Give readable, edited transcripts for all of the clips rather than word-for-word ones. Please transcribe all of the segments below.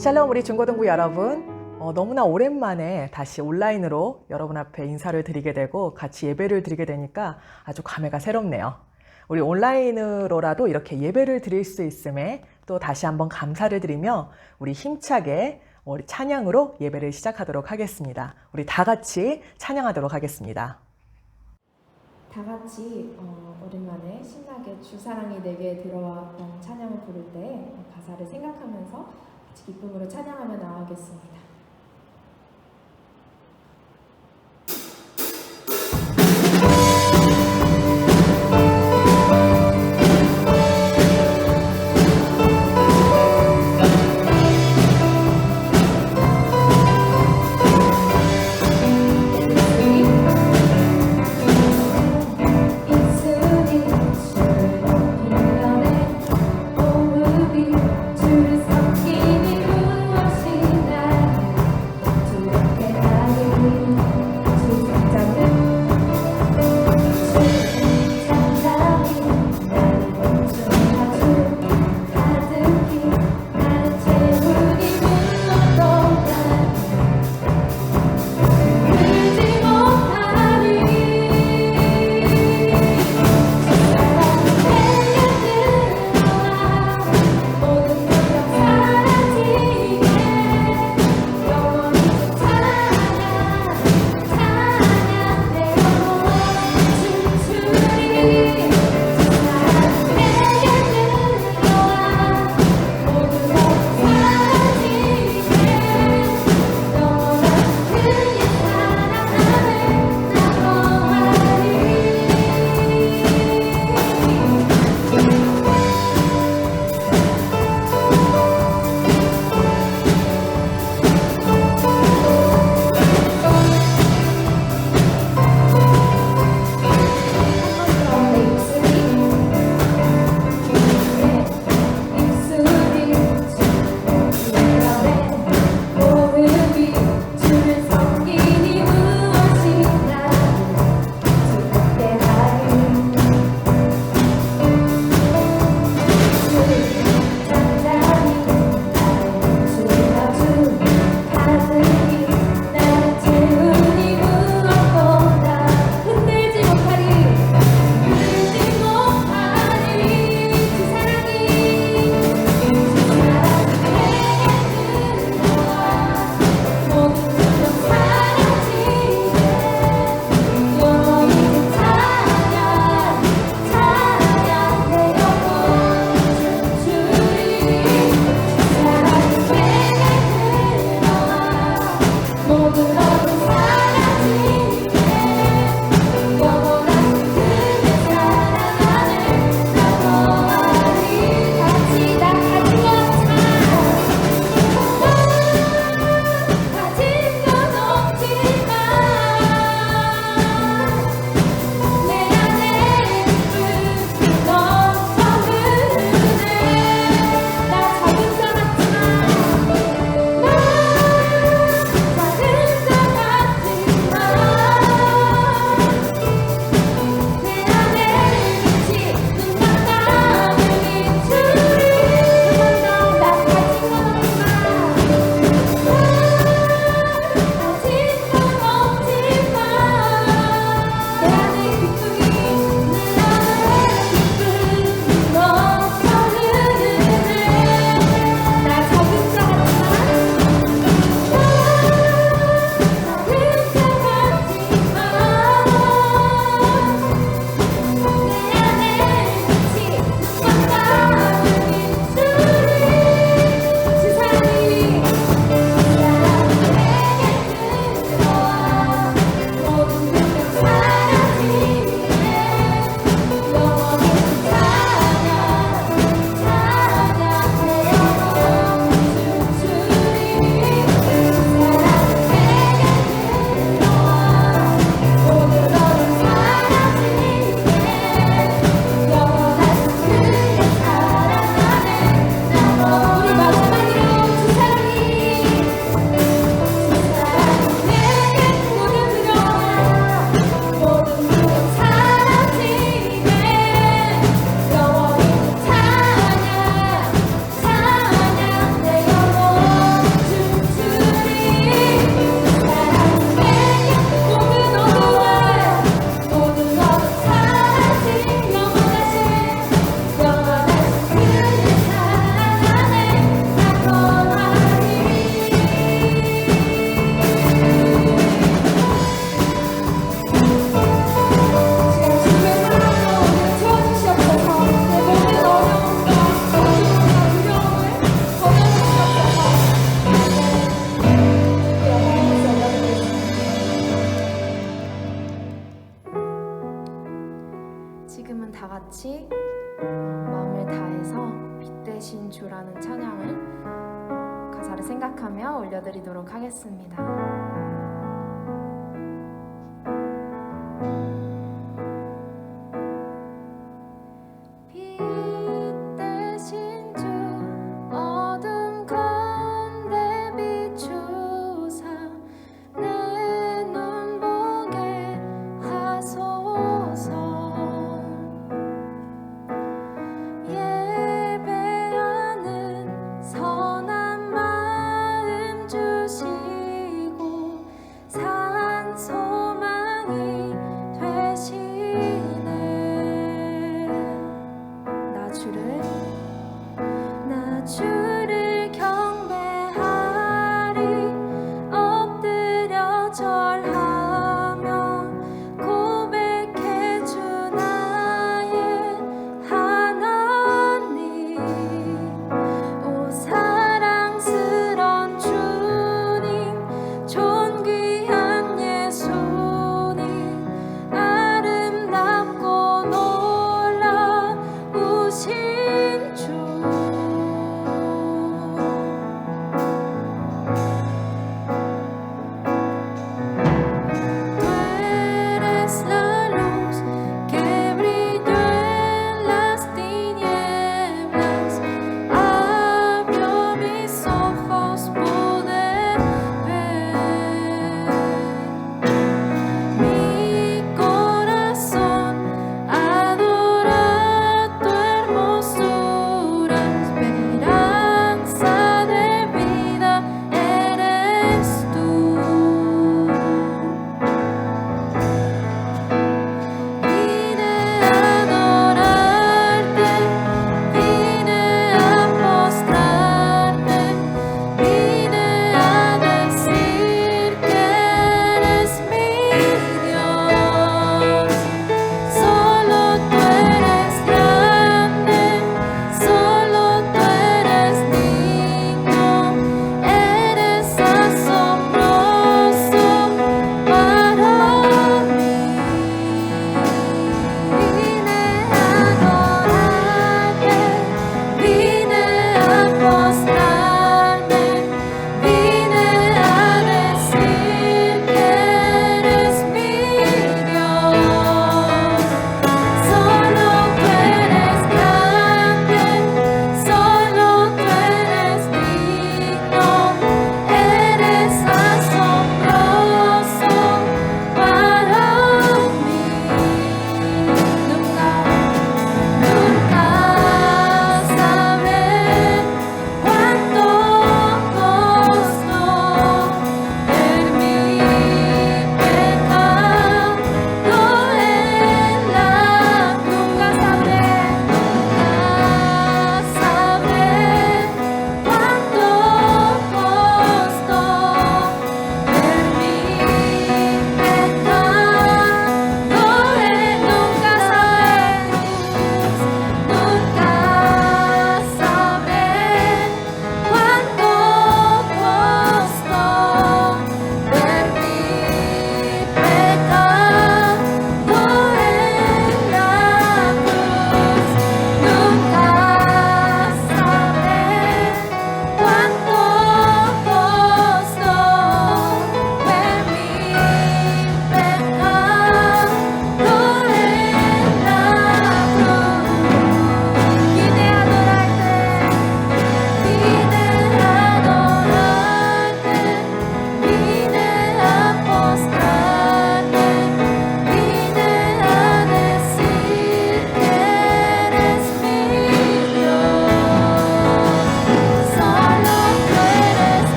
샬롬 우리 중고등부 여러분, 너무나 오랜만에 다시 온라인으로 여러분 앞에 인사를 드리게 되고 같이 예배를 드리게 되니까 아주 감회가 새롭네요. 우리 온라인으로라도 이렇게 예배를 드릴 수 있음에 또 다시 한번 감사를 드리며 우리 힘차게 우리 찬양으로 예배를 시작하도록 하겠습니다. 우리 다 같이 찬양하도록 하겠습니다. 다 같이 오랜만에 신나게 주사랑이 내게 들어왔던 찬양을 부를 때 가사를 생각하면서 같이 기쁨으로 찬양하며 나아가겠습니다. 주를 섬기니 무엇이나 다 같이 마음을 다해서 빛 되신 주라는 찬양을 가사를 생각하며 올려드리도록 하겠습니다. 선한 마음 주시고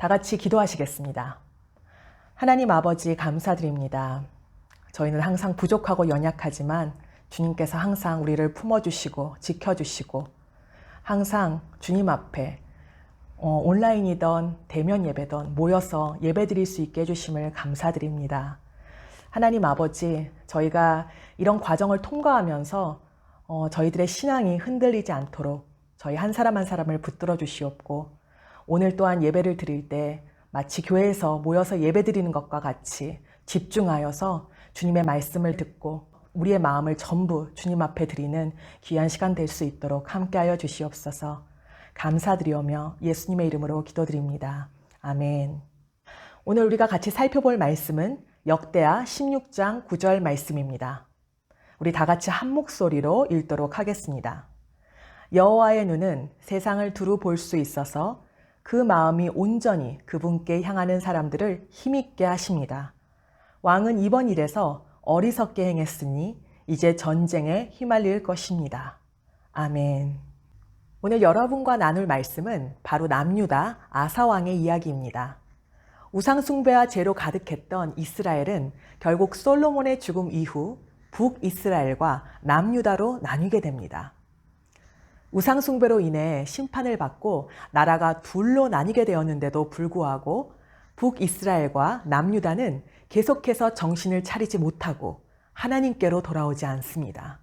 다 같이 기도하시겠습니다. 하나님 아버지 감사드립니다. 저희는 항상 부족하고 연약하지만 주님께서 항상 우리를 품어주시고 지켜주시고 항상 주님 앞에 온라인이든 대면 예배든 모여서 예배드릴 수 있게 해주심을 감사드립니다. 하나님 아버지, 저희가 이런 과정을 통과하면서 저희들의 신앙이 흔들리지 않도록 저희 한 사람 한 사람을 붙들어 주시옵고, 오늘 또한 예배를 드릴 때 마치 교회에서 모여서 예배드리는 것과 같이 집중하여서 주님의 말씀을 듣고 우리의 마음을 전부 주님 앞에 드리는 귀한 시간 될 수 있도록 함께하여 주시옵소서. 감사드리오며 예수님의 이름으로 기도드립니다. 아멘. 오늘 우리가 같이 살펴볼 말씀은 역대하 16장 9절 말씀입니다. 우리 다 같이 한 목소리로 읽도록 하겠습니다. 여호와의 눈은 세상을 두루 볼 수 있어서 그 마음이 온전히 그분께 향하는 사람들을 힘있게 하십니다. 왕은 이번 일에서 어리석게 행했으니 이제 전쟁에 휘말릴 것입니다. 아멘. 오늘 여러분과 나눌 말씀은 바로 남유다 아사왕의 이야기입니다. 우상숭배와 죄로 가득했던 이스라엘은 결국 솔로몬의 죽음 이후 북이스라엘과 남유다로 나뉘게 됩니다. 우상숭배로 인해 심판을 받고 나라가 둘로 나뉘게 되었는데도 불구하고 북이스라엘과 남유다는 계속해서 정신을 차리지 못하고 하나님께로 돌아오지 않습니다.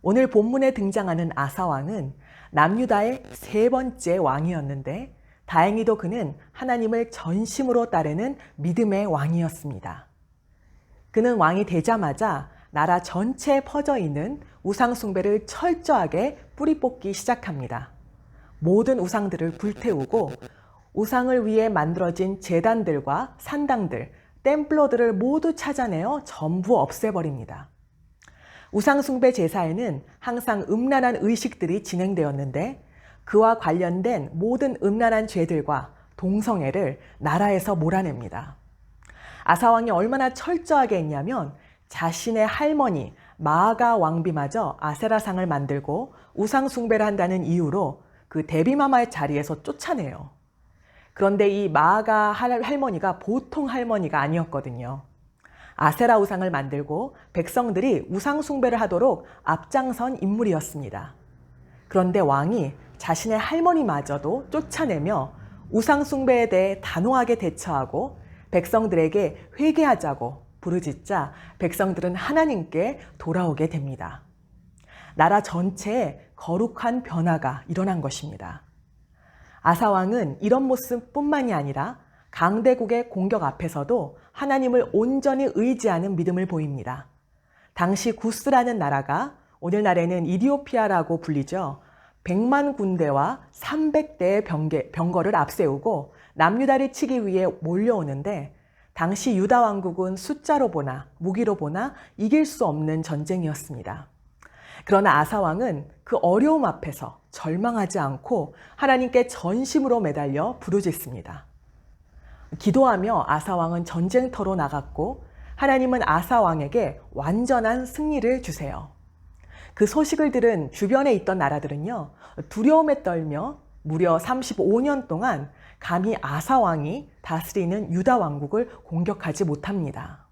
오늘 본문에 등장하는 아사왕은 남유다의 세 번째 왕이었는데 다행히도 그는 하나님을 전심으로 따르는 믿음의 왕이었습니다. 그는 왕이 되자마자 나라 전체에 퍼져 있는 우상 숭배를 철저하게 뿌리 뽑기 시작합니다. 모든 우상들을 불태우고 우상을 위해 만들어진 제단들과 산당들, 템플러들을 모두 찾아내어 전부 없애버립니다. 우상 숭배 제사에는 항상 음란한 의식들이 진행되었는데 그와 관련된 모든 음란한 죄들과 동성애를 나라에서 몰아냅니다. 아사왕이 얼마나 철저하게 했냐면 자신의 할머니 마아가 왕비마저 아세라상을 만들고 우상 숭배를 한다는 이유로 그 데비마마의 자리에서 쫓아내요. 그런데 이 마아가 할머니가 보통 할머니가 아니었거든요. 아세라 우상을 만들고 백성들이 우상 숭배를 하도록 앞장선 인물이었습니다. 그런데 왕이 자신의 할머니마저도 쫓아내며 우상 숭배에 대해 단호하게 대처하고 백성들에게 회개하자고 부르짖자 백성들은 하나님께 돌아오게 됩니다. 나라 전체에 거룩한 변화가 일어난 것입니다. 아사왕은 이런 모습뿐만이 아니라 강대국의 공격 앞에서도 하나님을 온전히 의지하는 믿음을 보입니다. 당시 구스라는 나라가 오늘날에는 이디오피아라고 불리죠. 100만 군대와 300대의 병거를 앞세우고 남유다를 치기 위해 몰려오는데 당시 유다 왕국은 숫자로 보나 무기로 보나 이길 수 없는 전쟁이었습니다. 그러나 아사왕은 그 어려움 앞에서 절망하지 않고 하나님께 전심으로 매달려 부르짖습니다. 기도하며 아사왕은 전쟁터로 나갔고 하나님은 아사왕에게 완전한 승리를 주세요. 그 소식을 들은 주변에 있던 나라들은요, 두려움에 떨며 무려 35년 동안 감히 아사왕이 다스리는 유다 왕국을 공격하지 못합니다.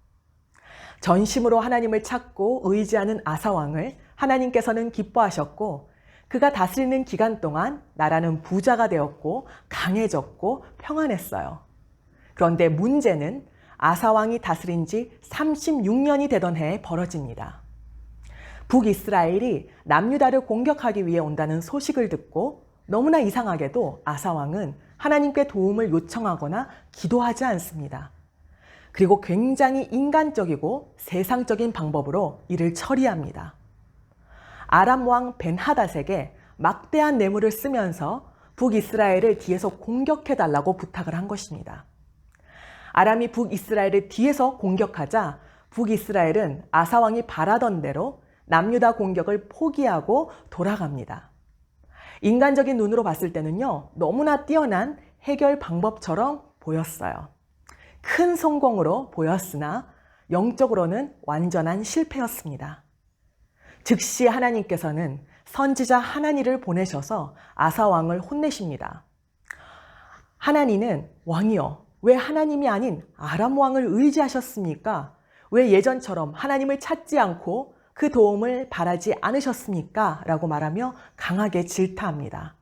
전심으로 하나님을 찾고 의지하는 아사왕을 하나님께서는 기뻐하셨고 그가 다스리는 기간 동안 나라는 부자가 되었고 강해졌고 평안했어요. 그런데 문제는 아사왕이 다스린 지 36년이 되던 해에 벌어집니다. 북이스라엘이 남유다를 공격하기 위해 온다는 소식을 듣고 너무나 이상하게도 아사왕은 하나님께 도움을 요청하거나 기도하지 않습니다. 그리고 굉장히 인간적이고 세상적인 방법으로 이를 처리합니다. 아람 왕 벤하닷에게 막대한 뇌물을 쓰면서 북이스라엘을 뒤에서 공격해달라고 부탁을 한 것입니다. 아람이 북이스라엘을 뒤에서 공격하자 북이스라엘은 아사왕이 바라던 대로 남유다 공격을 포기하고 돌아갑니다. 인간적인 눈으로 봤을 때는요, 너무나 뛰어난 해결 방법처럼 보였어요. 큰 성공으로 보였으나 영적으로는 완전한 실패였습니다. 즉시 하나님께서는 선지자 하나니를 보내셔서 아사왕을 혼내십니다. 하나니는 왕이여, 왜 하나님이 아닌 아람 왕을 의지하셨습니까? 왜 예전처럼 하나님을 찾지 않고 그 도움을 바라지 않으셨습니까? 라고 말하며 강하게 질타합니다.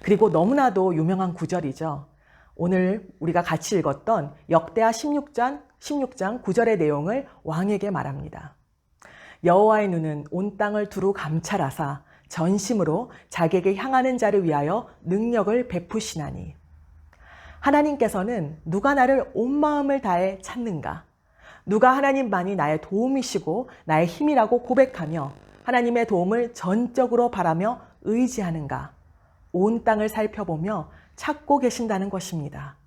그리고 너무나도 유명한 구절이죠. 오늘 우리가 같이 읽었던 역대하 16장 9절의 내용을 왕에게 말합니다. 여호와의 눈은 온 땅을 두루 감찰하사 전심으로 자기에게 향하는 자를 위하여 능력을 베푸시나니. 하나님께서는 누가 나를 온 마음을 다해 찾는가? 누가 하나님만이 나의 도움이시고 나의 힘이라고 고백하며 하나님의 도움을 전적으로 바라며 의지하는가? 온 땅을 살펴보며 찾고 계신다는 것입니다.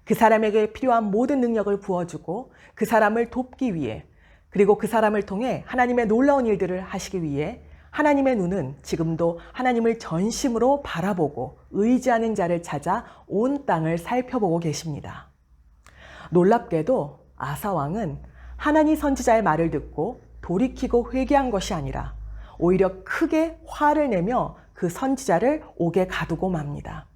그 사람에게 필요한 모든 능력을 부어주고 그 사람을 돕기 위해, 그리고 그 사람을 통해 하나님의 놀라운 일들을 하시기 위해 하나님의 눈은 지금도 하나님을 전심으로 바라보고 의지하는 자를 찾아 온 땅을 살펴보고 계십니다. 놀랍게도 아사 왕은 하나니 선지자의 말을 듣고 돌이키고 회개한 것이 아니라 오히려 크게 화를 내며 그 선지자를 옥에 가두고 맙니다.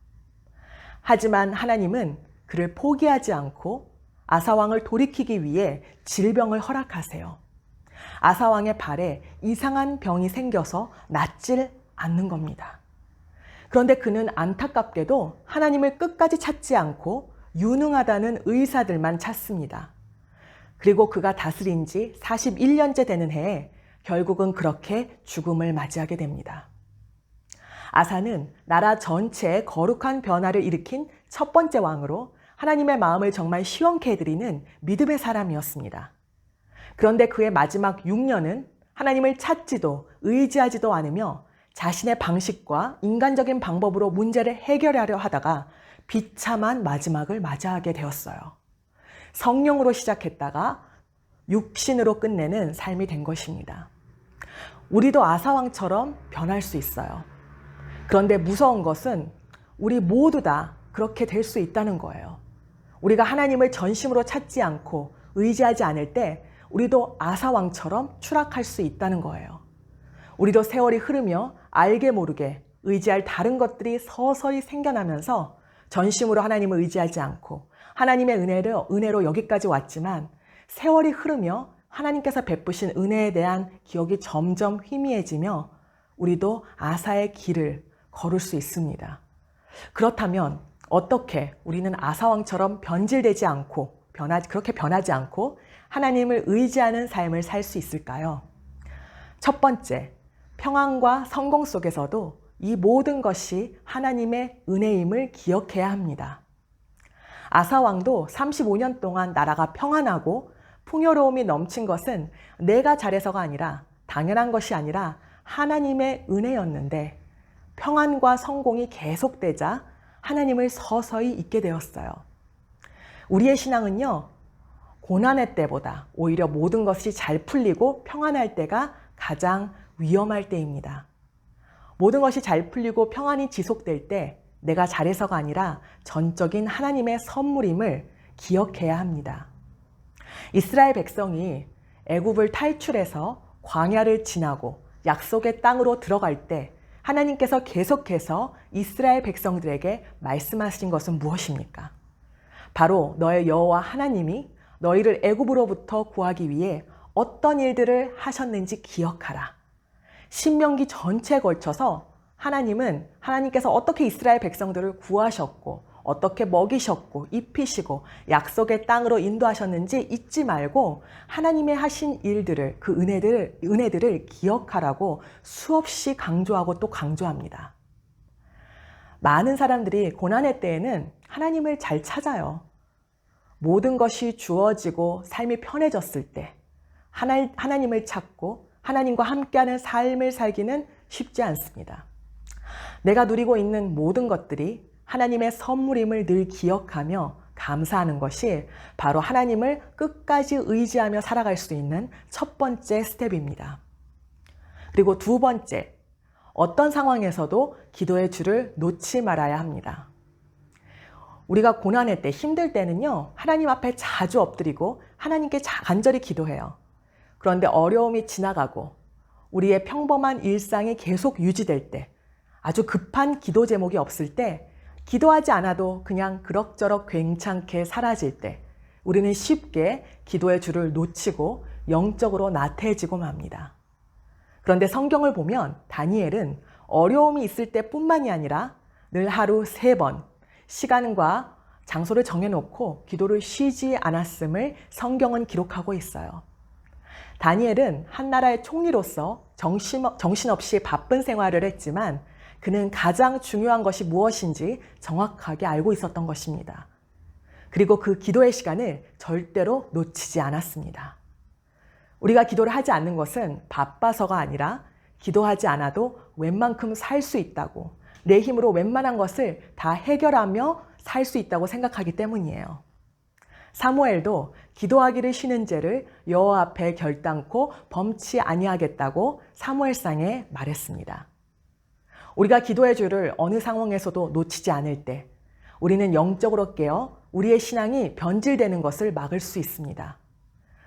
하지만 하나님은 그를 포기하지 않고 아사 왕을 돌이키기 위해 질병을 허락하세요. 아사 왕의 발에 이상한 병이 생겨서 낫질 않는 겁니다. 그런데 그는 안타깝게도 하나님을 끝까지 찾지 않고 유능하다는 의사들만 찾습니다. 그리고 그가 다스린 지 41년째 되는 해에 결국은 그렇게 죽음을 맞이하게 됩니다. 아사는 나라 전체에 거룩한 변화를 일으킨 첫 번째 왕으로 하나님의 마음을 정말 시원케 해드리는 믿음의 사람이었습니다. 그런데 그의 마지막 6년은 하나님을 찾지도 의지하지도 않으며 자신의 방식과 인간적인 방법으로 문제를 해결하려 하다가 비참한 마지막을 맞이하게 되었어요. 성령으로 시작했다가 육신으로 끝내는 삶이 된 것입니다. 우리도 아사왕처럼 변할 수 있어요. 그런데 무서운 것은 우리 모두 다 그렇게 될 수 있다는 거예요. 우리가 하나님을 전심으로 찾지 않고 의지하지 않을 때 우리도 아사왕처럼 추락할 수 있다는 거예요. 우리도 세월이 흐르며 알게 모르게 의지할 다른 것들이 서서히 생겨나면서 전심으로 하나님을 의지하지 않고 하나님의 은혜로 여기까지 왔지만 세월이 흐르며 하나님께서 베푸신 은혜에 대한 기억이 점점 희미해지며 우리도 아사의 길을 걸을 수 있습니다. 그렇다면 어떻게 우리는 아사왕처럼 변질되지 않고 그렇게 변하지 않고 하나님을 의지하는 삶을 살 수 있을까요? 첫 번째, 평안과 성공 속에서도 이 모든 것이 하나님의 은혜임을 기억해야 합니다. 아사왕도 35년 동안 나라가 평안하고 풍요로움이 넘친 것은 내가 잘해서가 아니라 당연한 것이 아니라 하나님의 은혜였는데 평안과 성공이 계속되자 하나님을 서서히 잊게 되었어요. 우리의 신앙은요, 고난의 때보다 오히려 모든 것이 잘 풀리고 평안할 때가 가장 위험할 때입니다. 모든 것이 잘 풀리고 평안이 지속될 때 내가 잘해서가 아니라 전적인 하나님의 선물임을 기억해야 합니다. 이스라엘 백성이 애굽을 탈출해서 광야를 지나고 약속의 땅으로 들어갈 때 하나님께서 계속해서 이스라엘 백성들에게 말씀하신 것은 무엇입니까? 바로 너의 여호와 하나님이 너희를 애굽으로부터 구하기 위해 어떤 일들을 하셨는지 기억하라. 신명기 전체에 걸쳐서 하나님께서 어떻게 이스라엘 백성들을 구하셨고 어떻게 먹이셨고 입히시고 약속의 땅으로 인도하셨는지 잊지 말고 하나님의 하신 일들을, 그 은혜들을 기억하라고 수없이 강조하고 또 강조합니다. 많은 사람들이 고난의 때에는 하나님을 잘 찾아요. 모든 것이 주어지고 삶이 편해졌을 때 하나님을 찾고 하나님과 함께하는 삶을 살기는 쉽지 않습니다. 내가 누리고 있는 모든 것들이 하나님의 선물임을 늘 기억하며 감사하는 것이 바로 하나님을 끝까지 의지하며 살아갈 수 있는 첫 번째 스텝입니다. 그리고 두 번째, 어떤 상황에서도 기도의 줄을 놓지 말아야 합니다. 우리가 고난의 때, 힘들 때는요, 하나님 앞에 자주 엎드리고 하나님께 간절히 기도해요. 그런데 어려움이 지나가고 우리의 평범한 일상이 계속 유지될 때, 아주 급한 기도 제목이 없을 때 기도하지 않아도 그냥 그럭저럭 괜찮게 사라질 때 우리는 쉽게 기도의 줄을 놓치고 영적으로 나태해지고 맙니다. 그런데 성경을 보면 다니엘은 어려움이 있을 때뿐만이 아니라 늘 하루 3번 시간과 장소를 정해놓고 기도를 쉬지 않았음을 성경은 기록하고 있어요. 다니엘은 한 나라의 총리로서 정신없이 바쁜 생활을 했지만 그는 가장 중요한 것이 무엇인지 정확하게 알고 있었던 것입니다. 그리고 그 기도의 시간을 절대로 놓치지 않았습니다. 우리가 기도를 하지 않는 것은 바빠서가 아니라 기도하지 않아도 웬만큼 살 수 있다고, 내 힘으로 웬만한 것을 다 해결하며 살 수 있다고 생각하기 때문이에요. 사무엘도 기도하기를 쉬는 죄를 여호와 앞에 결단코 범치 아니하겠다고 사무엘상에 말했습니다. 우리가 기도의 줄을 어느 상황에서도 놓치지 않을 때 우리는 영적으로 깨어 우리의 신앙이 변질되는 것을 막을 수 있습니다.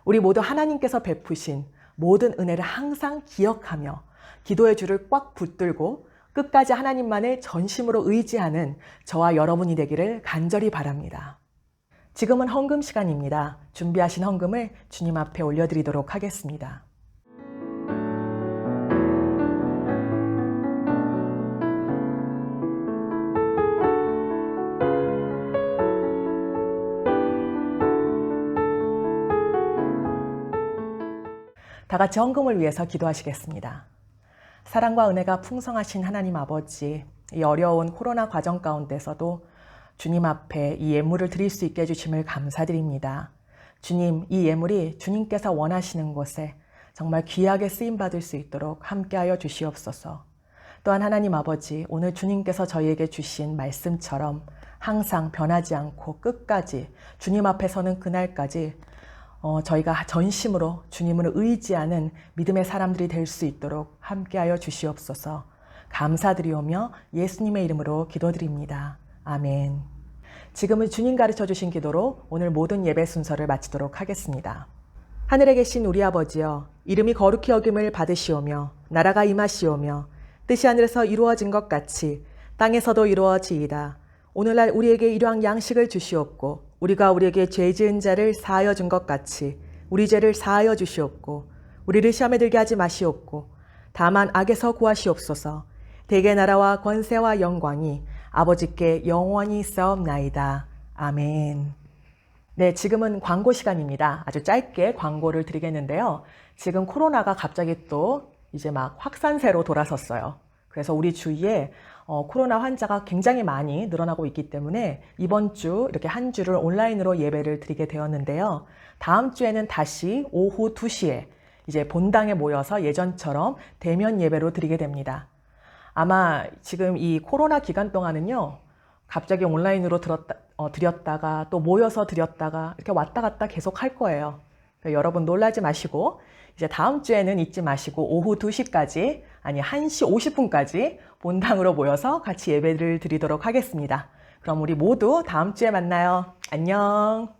우리 모두 하나님께서 베푸신 모든 은혜를 항상 기억하며 기도의 줄을 꽉 붙들고 끝까지 하나님만을 전심으로 의지하는 저와 여러분이 되기를 간절히 바랍니다. 지금은 헌금 시간입니다. 준비하신 헌금을 주님 앞에 올려드리도록 하겠습니다. 다 같이 헌금을 위해서 기도하시겠습니다. 사랑과 은혜가 풍성하신 하나님 아버지, 이 어려운 코로나 과정 가운데서도 주님 앞에 이 예물을 드릴 수 있게 해주심을 감사드립니다. 주님, 이 예물이 주님께서 원하시는 곳에 정말 귀하게 쓰임받을 수 있도록 함께하여 주시옵소서. 또한 하나님 아버지, 오늘 주님께서 저희에게 주신 말씀처럼 항상 변하지 않고 끝까지 주님 앞에 서는 그날까지 저희가 전심으로 주님을 의지하는 믿음의 사람들이 될 수 있도록 함께하여 주시옵소서. 감사드리오며 예수님의 이름으로 기도드립니다. 아멘. 지금은 주님 가르쳐 주신 기도로 오늘 모든 예배 순서를 마치도록 하겠습니다. 하늘에 계신 우리 아버지여, 이름이 거룩히 여김을 받으시오며 나라가 임하시오며 뜻이 하늘에서 이루어진 것 같이 땅에서도 이루어지이다. 오늘날 우리에게 일용할 양식을 주시옵고 우리가 우리에게 죄 지은 자를 사하여 준 것 같이 우리 죄를 사하여 주시옵고 우리를 시험에 들게 하지 마시옵고 다만 악에서 구하시옵소서. 대개 나라와 권세와 영광이 아버지께 영원히 있사옵나이다. 아멘. 네, 지금은 광고 시간입니다. 아주 짧게 광고를 드리겠는데요. 지금 코로나가 갑자기 또 이제 막 확산세로 돌아섰어요. 그래서 우리 주위에 코로나 환자가 굉장히 많이 늘어나고 있기 때문에 이번 주 이렇게 한 주를 온라인으로 예배를 드리게 되었는데요. 다음 주에는 다시 오후 2시에 이제 본당에 모여서 예전처럼 대면 예배로 드리게 됩니다. 아마 지금 이 코로나 기간 동안은요, 갑자기 온라인으로 드렸다가 또 모여서 드렸다가 이렇게 왔다 갔다 계속 할 거예요. 그러니까 여러분 놀라지 마시고 이제 다음 주에는 잊지 마시고 오후 2시까지 아니 1시 50분까지 본당으로 모여서 같이 예배를 드리도록 하겠습니다. 그럼 우리 모두 다음 주에 만나요. 안녕.